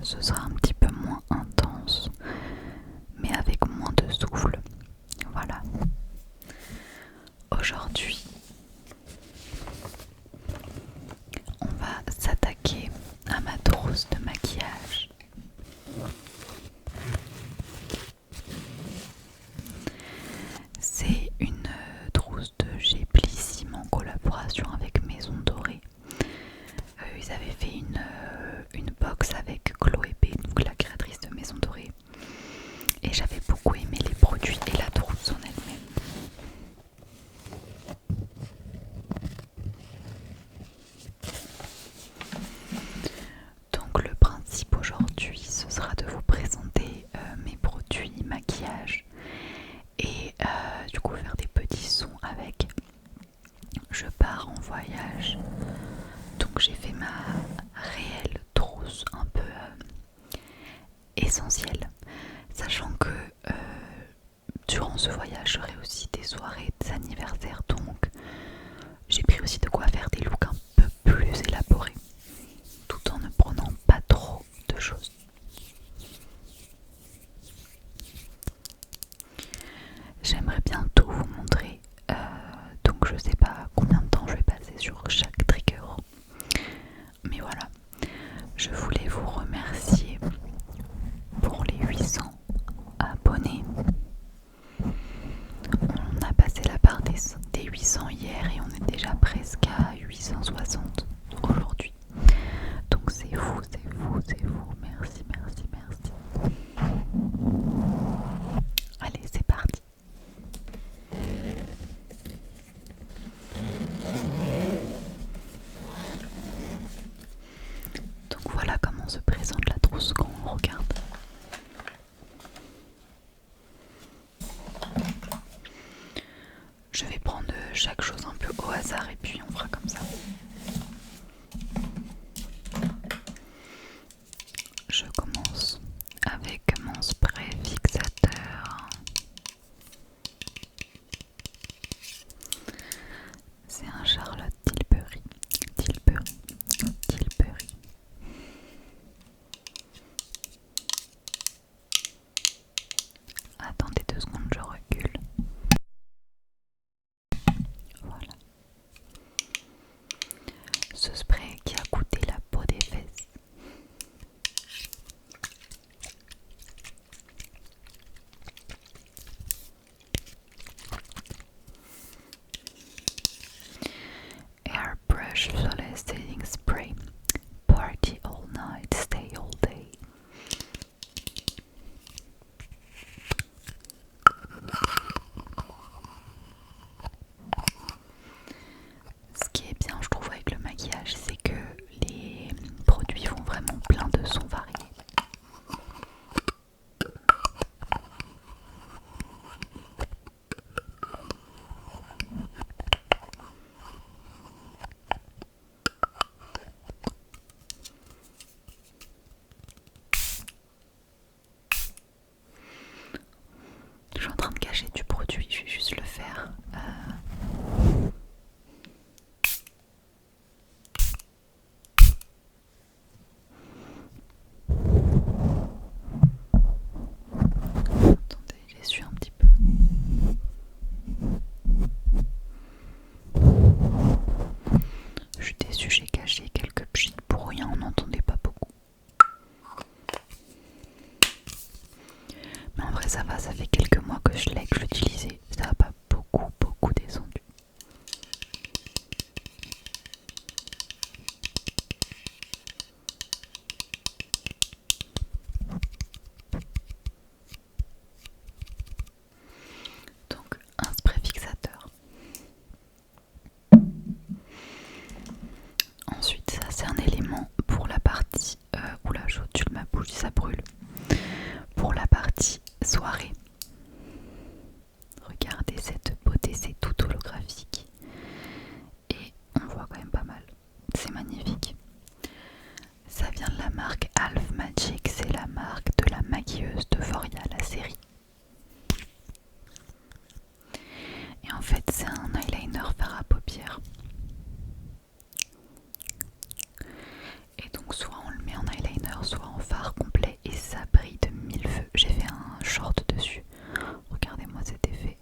ce sera un petit peu moins intense, mais avec moins de souffle. Voilà. Aujourd'hui, on va s'attaquer à ma trousse de maquillage. C'est une trousse de chez Blissim en collaboration avec Maison Dorée. Ils avaient fait une box avec Chloé B, donc la créatrice de Maison Dorée. Et j'avais beaucoup aimé les produits et la trousse en elle-même. Donc le principe aujourd'hui, ce sera de vous présenter mes produits maquillage et du coup faire des petits sons avec. Je pars en voyage, donc j'ai fait ma réelle trousse un peu essentielle, sachant que durant ce voyage j'aurai aussi des soirées, des anniversaires, donc j'ai pris aussi de quoi faire des looks un peu plus élaborés, tout en ne prenant pas trop de choses. J'aimerais bientôt vous montrer, donc je sais pas combien de temps je vais passer sur chaque trigger, mais voilà, je voulais vous remercier pour les 800 abonnés. On a passé la barre des 800 hier et on est déjà presque à 860 aujourd'hui. Donc c'est vous, c'est vous, c'est vous. Merci, merci, merci. Allez, c'est parti. Donc voilà comment se présente la trousse quand on regarde. Je vais prendre chaque chose un peu au hasard et puis on fera comme ça. Je commence avec mon spray fixateur. C'est un Charlotte Tilbury. Attendez 2 secondes, je recule. Voilà. Ce spray qui a coûté la peau des fesses. Airbrush Flawless Setting Spray. Party all night, stay all day. Ce qui est bien, je trouve, avec le maquillage, c'est que les produits font vraiment plein de sons variés. Je suis en train de cacher du produit, je vais juste le faire. Attendez, j'essuie un petit peu. Je suis déçue, j'ai caché quelques pchits pour rien, on n'entendait pas beaucoup. Mais en vrai ça va, ça fait quelques mois que je l'ai, que je l'utilisais, ça n'a pas beaucoup descendu. Donc un spray fixateur. Ensuite ça c'est un élément pour la partie... oula, j'otule ma bouche, ça brûle. Pour la partie soirée. Regardez cette beauté, c'est tout holographique. Et on voit quand même pas mal. C'est magnifique. Ça vient de la marque Half Magic, c'est la marque de la maquilleuse d'Euphoria, la série. Et en fait c'est un eyeliner fard à paupières. Et donc soit on le met en eyeliner, couleur soit en fard complet et ça brille de mille feux. J'ai fait un short dessus. Regardez-moi cet effet.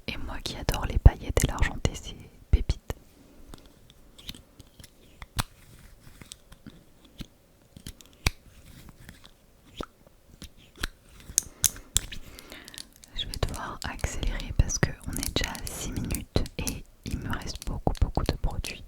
Et moi qui adore les paillettes et l'argenté, c'est pépite. Je vais devoir accélérer parce qu'on est déjà à 6 minutes et il me reste beaucoup de produits.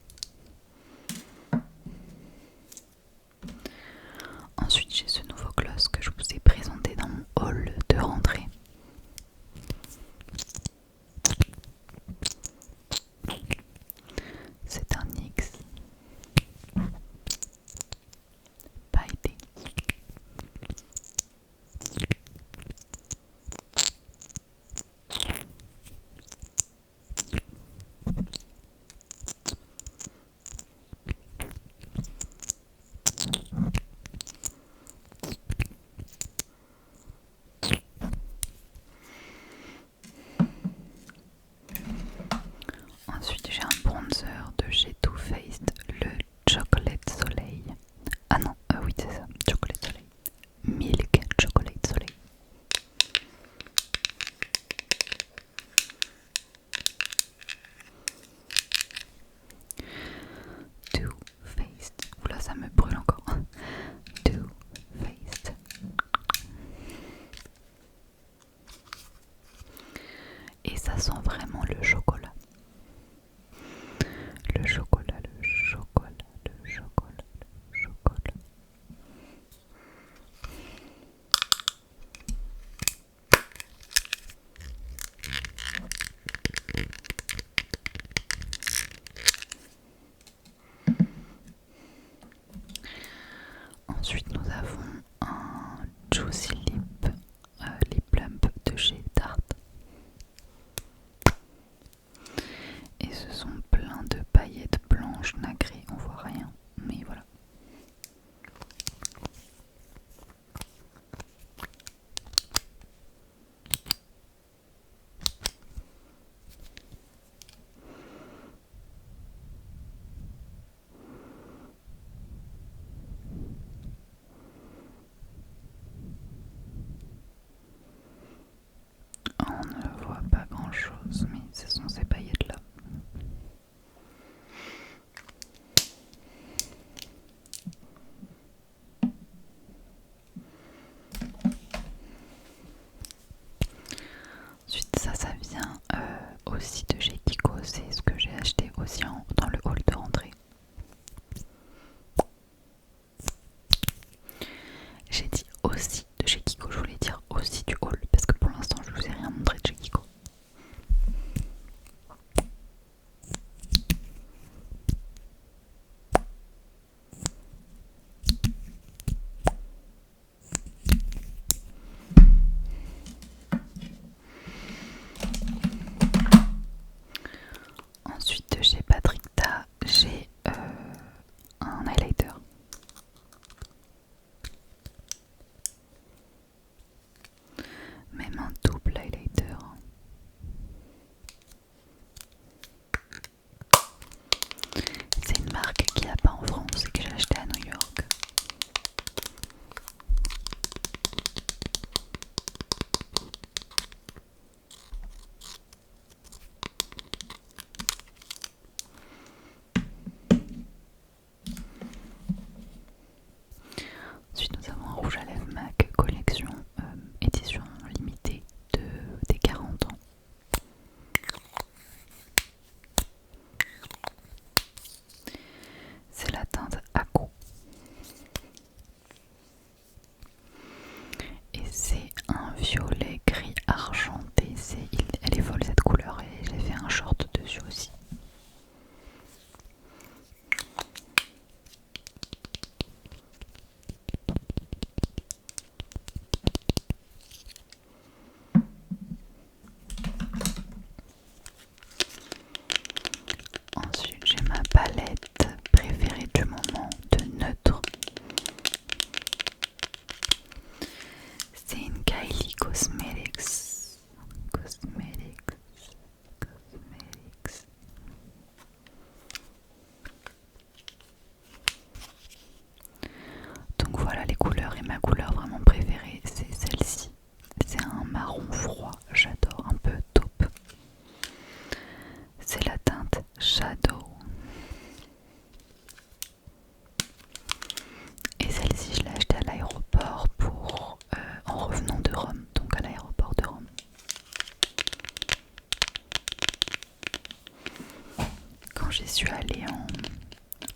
j'y suis allée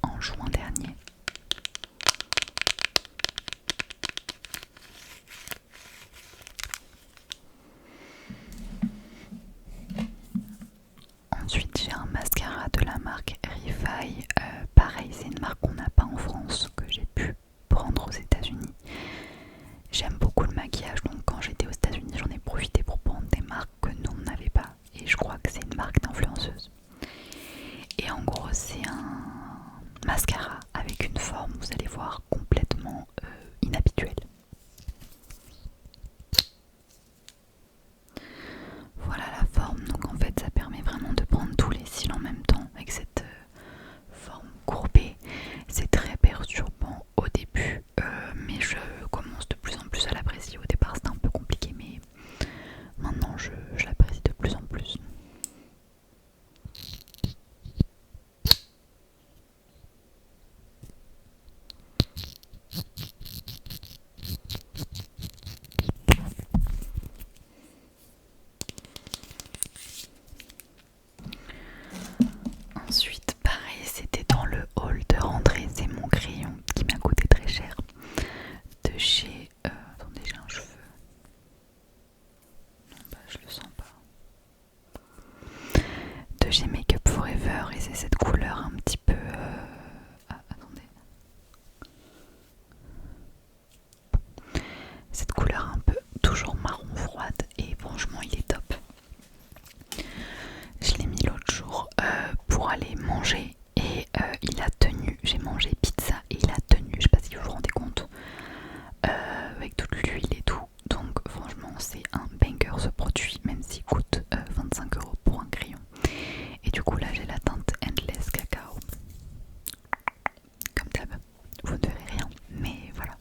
en juin dernier. Ensuite j'ai un mascara de la marque Refi, pareil c'est une marque qu'on n'a pas en France, que j'ai pu prendre aux États-Unis. J'aime beaucoup le maquillage, donc quand j'étais aux États-Unis j'en ai profité pour prendre des marques que nous on n'avait pas, et je crois que c'est une marque d'influenceuse. Et en gros c'est un mascara avec une forme, vous allez voir, complètement inhabituelle. Voilà la forme, donc en fait ça permet vraiment de prendre tous les cils en même temps avec cette forme courbée. C'est très perturbant au début, mais je commence de plus en plus à l'apprécier. Au départ c'était un peu compliqué, mais maintenant je l'apprécie de plus en plus. Ensuite, pareil, c'était dans le hall de rentrée, c'est mon crayon qui m'a coûté très cher de chez... attendez, j'ai un cheveu. Non, bah je le sens pas. De chez Make Up Forever, et c'est cette couleur un petit peu... Ah, attendez. Cette couleur un peu toujours marron froide, et franchement il est top. Je l'ai mis l'autre jour pour aller manger et il a tenu. J'ai mangé pizza et il a tenu, je sais pas si vous vous rendez compte, avec toute l'huile et tout. Donc franchement c'est un banger ce produit, même s'il coûte 25 € pour un crayon. Et du coup là j'ai la teinte Endless Cacao. Comme d'hab, vous ne verrez rien, mais voilà.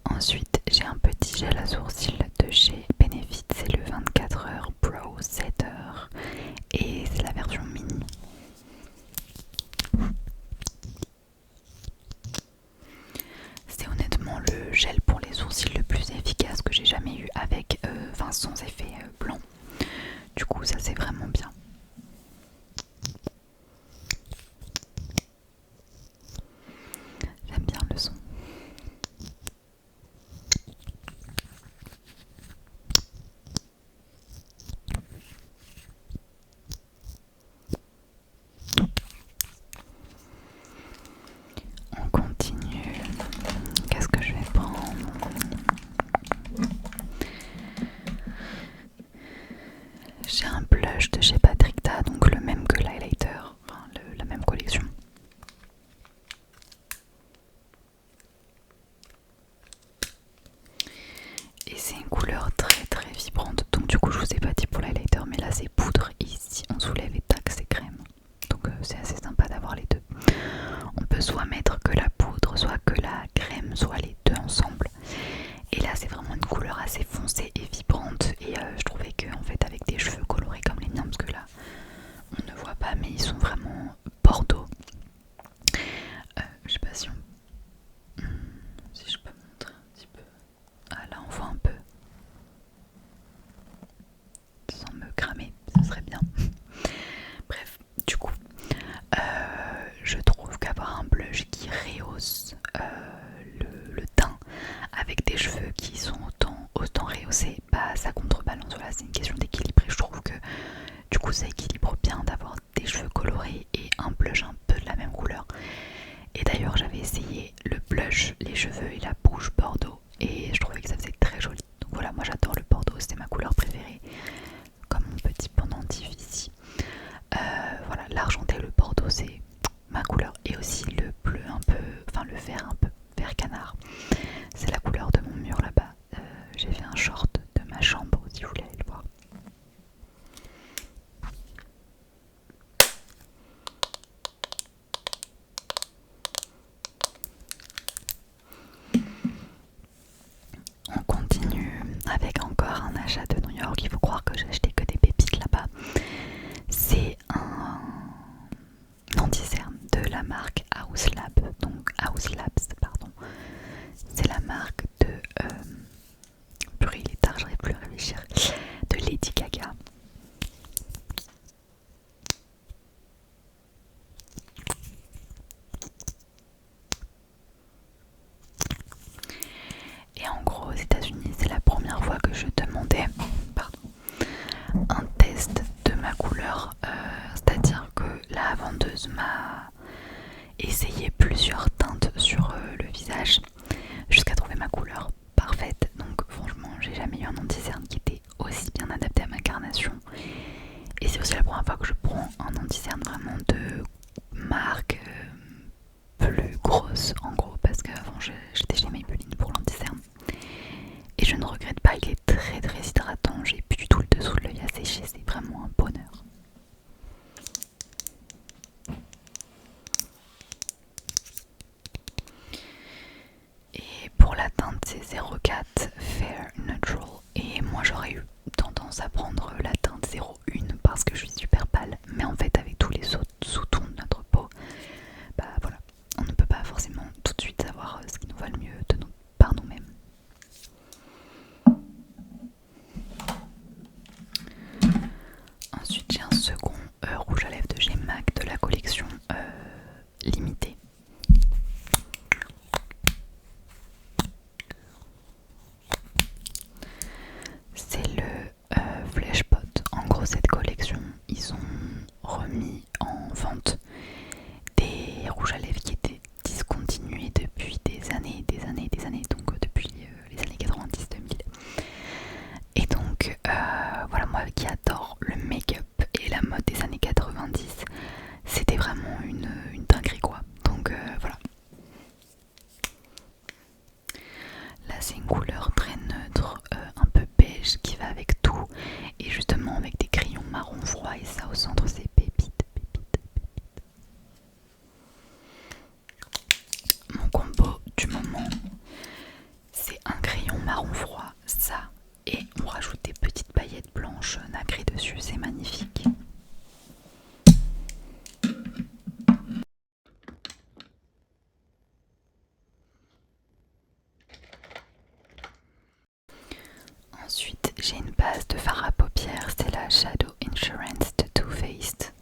Ensuite j'ai un petit gel à sourcils de chez Benefit, c'est le 24h Pro Setter et c'est la version mini. C'est honnêtement le gel pour les sourcils le plus efficace que j'ai jamais eu, avec sans effet blanc. Du coup ça c'est vraiment bien. J'aime bien le son. On continue. Qu'est-ce que je vais prendre? J'ai un blush de chez Patrickta, donc le même que l'highlighter, enfin la même collection. Et c'est une couleur très très vibrante, donc du coup je vous ai pas dit pour l'highlighter, mais là c'est poudre et ici on soulève et tac c'est crème. Donc c'est assez sympa d'avoir les deux. On peut soit mettre que la poudre, soit que la crème, soit les deux ensemble. Et là c'est vraiment une couleur assez foncée et vibrante, et je trouvais que en fait avec des cheveux colorés comme les miens, parce que là on ne voit pas mais ils sont vraiment bordeaux. Je sais pas si si je peux montrer un petit peu. Ah là on voit un peu. Sans me cramer, ce serait bien. Bref, du coup je trouve qu'avoir un blush qui rehausse le teint avec des cheveux qui sont autant rehaussés, bah ça contrebalance. Voilà, c'est une question d'équilibre, et je trouve que du coup ça équilibre bien d'avoir des cheveux colorés et un blush un peu de la même couleur. Et d'ailleurs j'avais essayé le blush, les cheveux et la bouche bordeaux, et je trouvais que ça faisait très joli. Donc voilà, moi j'adore le bordeaux, c'est ma couleur préférée, comme mon petit pendentif ici. Voilà, l'argenté, le bordeaux c'est ma couleur, et aussi le bleu un peu, enfin le vert un peu, vert canard, c'est la couleur de mon mur là-bas. J'ai fait un short de ma chambre si vous voulez aller le voir. On continue avec encore un achat de New York. Il faut croire que j'ai acheté que des pépites là-bas. C'est un anti-cerne de la marque House Lab, donc House Labs, pardon. C'est la marque de purée, il est tard, j'arrive plus à réfléchir, de Lady Gaga. Et en gros, aux États-Unis, c'est la première fois que je demandais un test de ma couleur, c'est-à-dire que la vendeuse m'a essayé plusieurs teintes sur le visage jusqu'à trouver ma couleur parfaite. Donc franchement, j'ai jamais eu un anti-cerne qui était aussi bien adapté à ma carnation. Et c'est aussi la première fois que je prends un anti-cerne vraiment de marque plus grosse en gros, parce qu'avant j'étais chez Maybelline pour l'anti-cerne. Et je ne regrette pas, il est très très hydratant, j'ai plus du tout le dessous de l'œil à sécher, c'est vraiment un bonheur. Et pour la teinte c'est 04 Fair Neutral, et moi j'aurais eu tendance à prendre la teinte 01 parce que je suis super pâle, mais en fait avec tous les sous-tons de notre peau, bah voilà, on ne peut pas forcément tout de suite savoir ce qui nous va le mieux par nous-mêmes. Ensuite j'ai un second rouge à lèvres de chez MAC de la collection limitée. C'est le Fleshpot. En gros cette collection, ils ont remis en vente des rouges à lèvres qui étaient discontinués depuis des années, donc depuis les années 90-2000. Et donc voilà, moi qui adore le make-up et la mode des années 90, c'était vraiment une dinguerie quoi. Donc voilà. Là c'est une couleur très neutre, un peu beige qui va avec tout, et justement avec des crayons marron froid, et ça au centre c'est pépite. Mon combo du moment, c'est un crayon marron froid, ça, et on rajoute des petites paillettes blanches nacrées dessus, c'est magnifique. Ensuite, j'ai une base de fard à paupières, c'est la Shadow Insurance de Too Faced.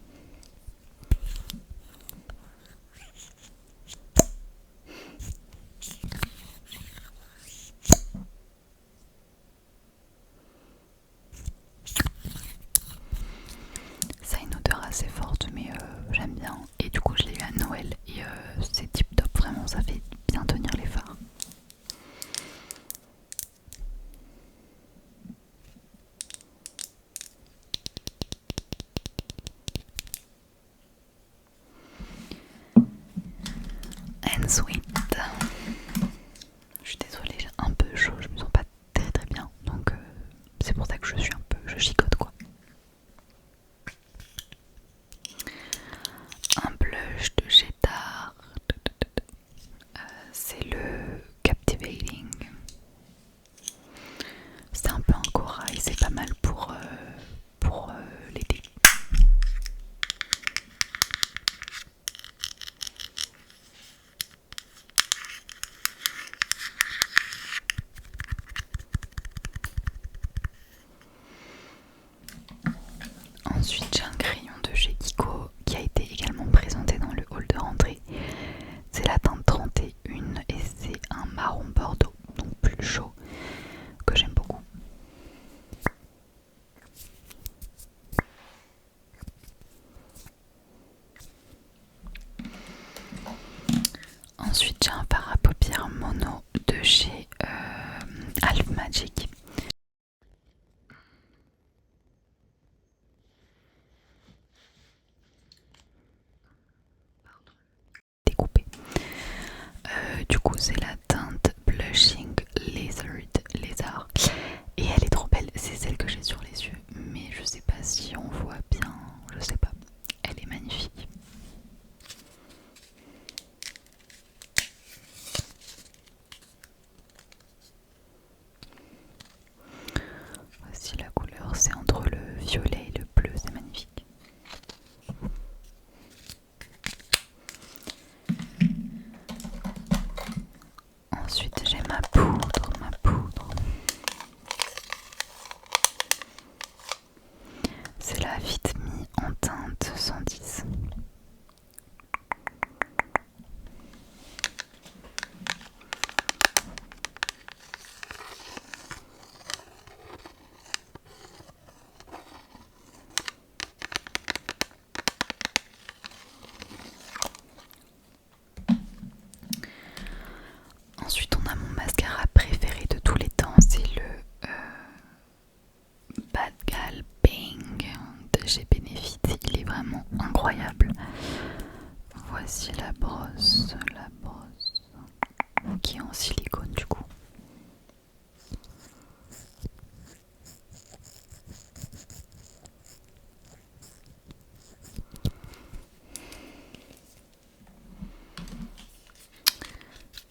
Ça a une odeur assez forte, mais j'aime bien. Et du coup, je l'ai eu à Noël et c'est tip top, vraiment, ça fait bien tenir les fards. And sweet. Je suis désolée, j'ai un peu chaud, je me sens pas très bien, donc c'est pour ça que je chicote quoi. Un blush de chez Tarte, c'est le Captivating. C'est un peu un corail, c'est pas mal pour l'été. Ensuite j'ai un crayon de chez Kiko qui a été également présenté dans le hall de rentrée. C'est la teinte 31 et c'est un marron bordeaux, donc plus chaud, que j'aime beaucoup. Ensuite j'ai un fard à paupières mono de chez Half Magic. Découpé. Du coup c'est la teinte Blushing Lézard et elle est trop belle, c'est celle que j'ai sur les yeux, mais je sais pas si on voit bien, je sais pas, elle est magnifique. Voici la couleur, c'est entre le violet et le bleu, c'est magnifique. brosse qui est en silicone du coup.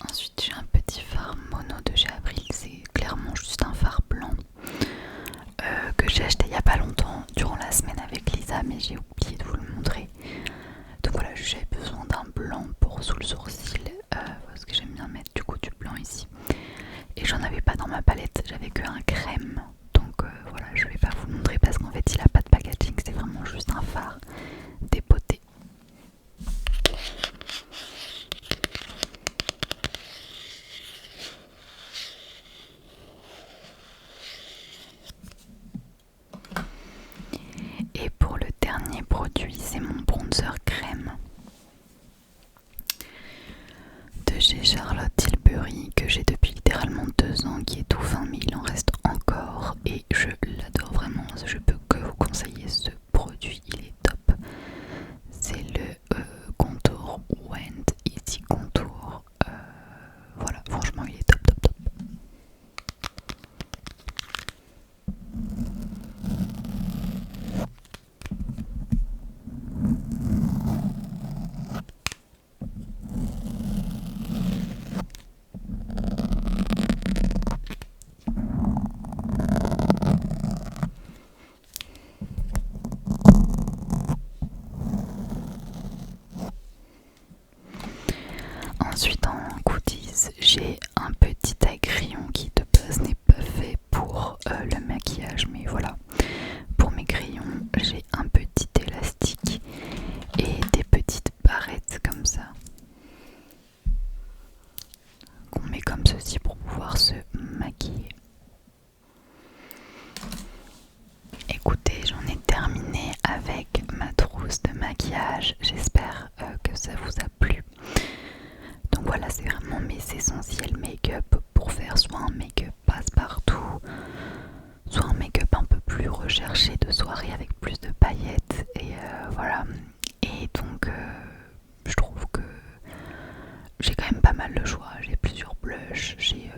Ensuite j'ai un petit phare mono de chez Avril, c'est clairement juste un phare blanc que j'ai acheté il y a pas longtemps durant la semaine avec Lisa, mais j'ai oublié de vous le montrer. Donc voilà, j'avais besoin d'un blanc pour sous le sourcil parce que j'aime bien mettre du coup du blanc ici. Et j'en avais pas dans ma palette, j'avais que un crème. Donc voilà, je vais pas vous le montrer parce qu'en fait il a pas de packaging, c'est vraiment juste un phare dépoté. Et pour le dernier produit, c'est mon bronzer crème de chez Charlotte Tilbury que j'ai depuis littéralement 2 ans, qui est tout fin mais il en reste encore et je l'adore vraiment. Je peux que vous conseiller ce produit, il est top. C'est le Contour Wend Easy Contour. Voilà, franchement il est top top top. Ensuite en goodies, j'ai un petit taille-crayon qui de base n'est pas fait pour le maquillage, mais voilà, pour mes crayons j'ai un petit élastique et des petites barrettes comme ça qu'on met comme ceci pour pouvoir se maquiller. Écoutez, j'en ai terminé avec ma trousse de maquillage, j'espère que ça vous a plu. Donc voilà, c'est vraiment mes essentiels make-up pour faire soit un make-up passe-partout, soit un make-up un peu plus recherché de soirée avec plus de paillettes. Et voilà. Et donc je trouve que j'ai quand même pas mal de choix. J'ai plusieurs blushs, j'ai